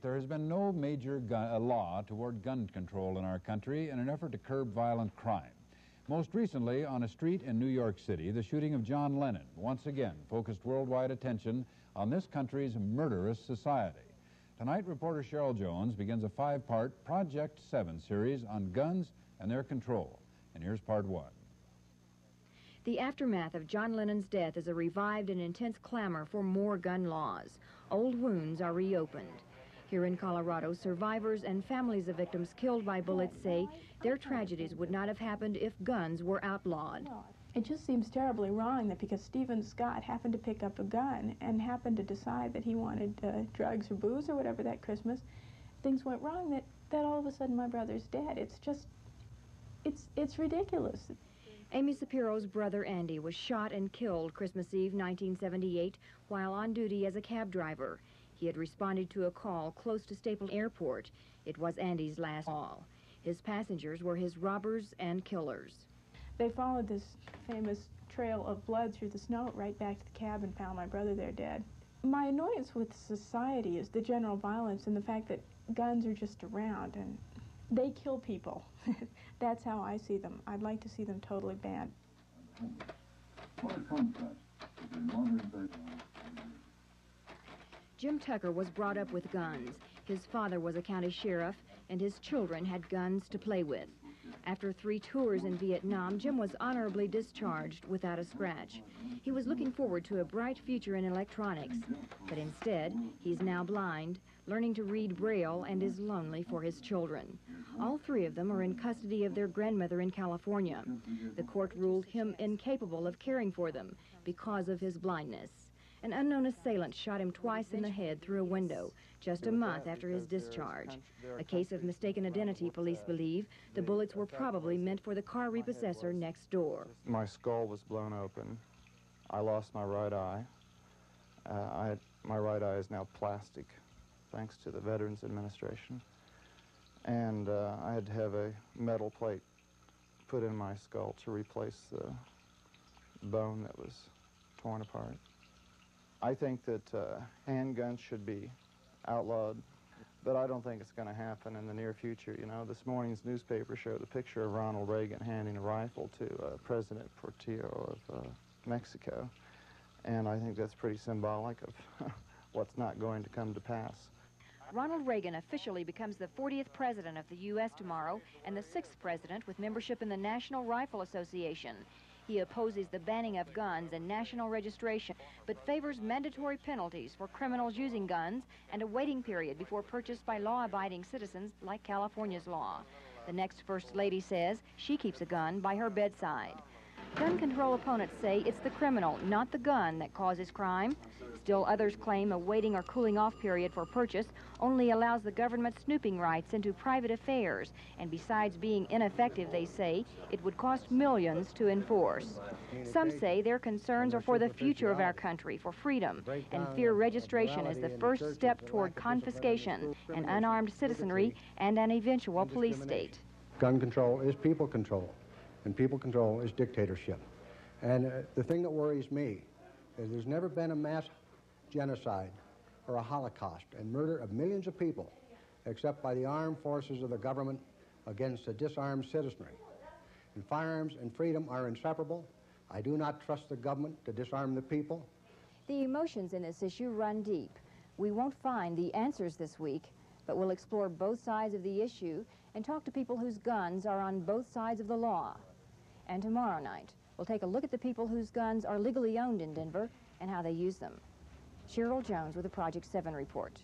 There has been no major law toward gun control in our country in an effort to curb violent crime. Most recently, on a street in New York City, the shooting of John Lennon once again focused worldwide attention on this country's murderous society. Tonight, reporter Cheryl Jones begins a 5-part Project 7 series on guns and their control. And here's part 1. The aftermath of John Lennon's death is a revived and intense clamor for more gun laws. Old wounds are reopened. Here in Colorado, survivors and families of victims killed by bullets say their tragedies would not have happened if guns were outlawed. It just seems terribly wrong that because Stephen Scott happened to pick up a gun and happened to decide that he wanted drugs or booze or whatever that Christmas, things went wrong, that all of a sudden my brother's dead. It's just, it's ridiculous. Amy Shapiro's brother Andy was shot and killed Christmas Eve 1978 while on duty as a cab driver. He had responded to a call close to Staples Airport. It was Andy's last call. His passengers were his robbers and killers. They followed this famous trail of blood through the snow right back to the cab and found my brother there dead. My annoyance with society is the general violence and the fact that guns are just around and they kill people. That's how I see them. I'd like to see them totally banned. What a contrast to the modern day. Jim Tucker was brought up with guns. His father was a county sheriff, and his children had guns to play with. After 3 tours in Vietnam, Jim was honorably discharged without a scratch. He was looking forward to a bright future in electronics, but instead, he's now blind, learning to read Braille, and is lonely for his children. All 3 of them are in custody of their grandmother in California. The court ruled him incapable of caring for them because of his blindness. An unknown assailant shot him twice in the head through a window, just a month after his discharge. A case of mistaken identity, police believe. The bullets were probably meant for the car repossessor next door. My skull was blown open. I lost my right eye. My right eye is now plastic, thanks to the Veterans Administration. And I had to have a metal plate put in my skull to replace the bone that was torn apart. I think that handguns should be outlawed, but I don't think it's going to happen in the near future. You know, this morning's newspaper showed a picture of Ronald Reagan handing a rifle to President Portillo of Mexico, and I think that's pretty symbolic of what's not going to come to pass. Ronald Reagan officially becomes the 40th president of the U.S. tomorrow and the 6th president with membership in the National Rifle Association. He opposes the banning of guns and national registration, but favors mandatory penalties for criminals using guns and a waiting period before purchase by law-abiding citizens like California's law. The next First Lady says she keeps a gun by her bedside. Gun control opponents say it's the criminal, not the gun, that causes crime. Still others claim a waiting or cooling off period for purchase only allows the government snooping rights into private affairs, and besides being ineffective, they say, it would cost millions to enforce. Some say their concerns are for the future of our country, for freedom, and fear registration is the first step toward confiscation, an unarmed citizenry, and an eventual police state. Gun control is people control. And people control is dictatorship. And the thing that worries me is there's never been a mass genocide or a Holocaust and murder of millions of people except by the armed forces of the government against a disarmed citizenry. And firearms and freedom are inseparable. I do not trust the government to disarm the people. The emotions in this issue run deep. We won't find the answers this week, but we'll explore both sides of the issue and talk to people whose guns are on both sides of the law. And tomorrow night, we'll take a look at the people whose guns are legally owned in Denver and how they use them. Cheryl Jones with a Project 7 report.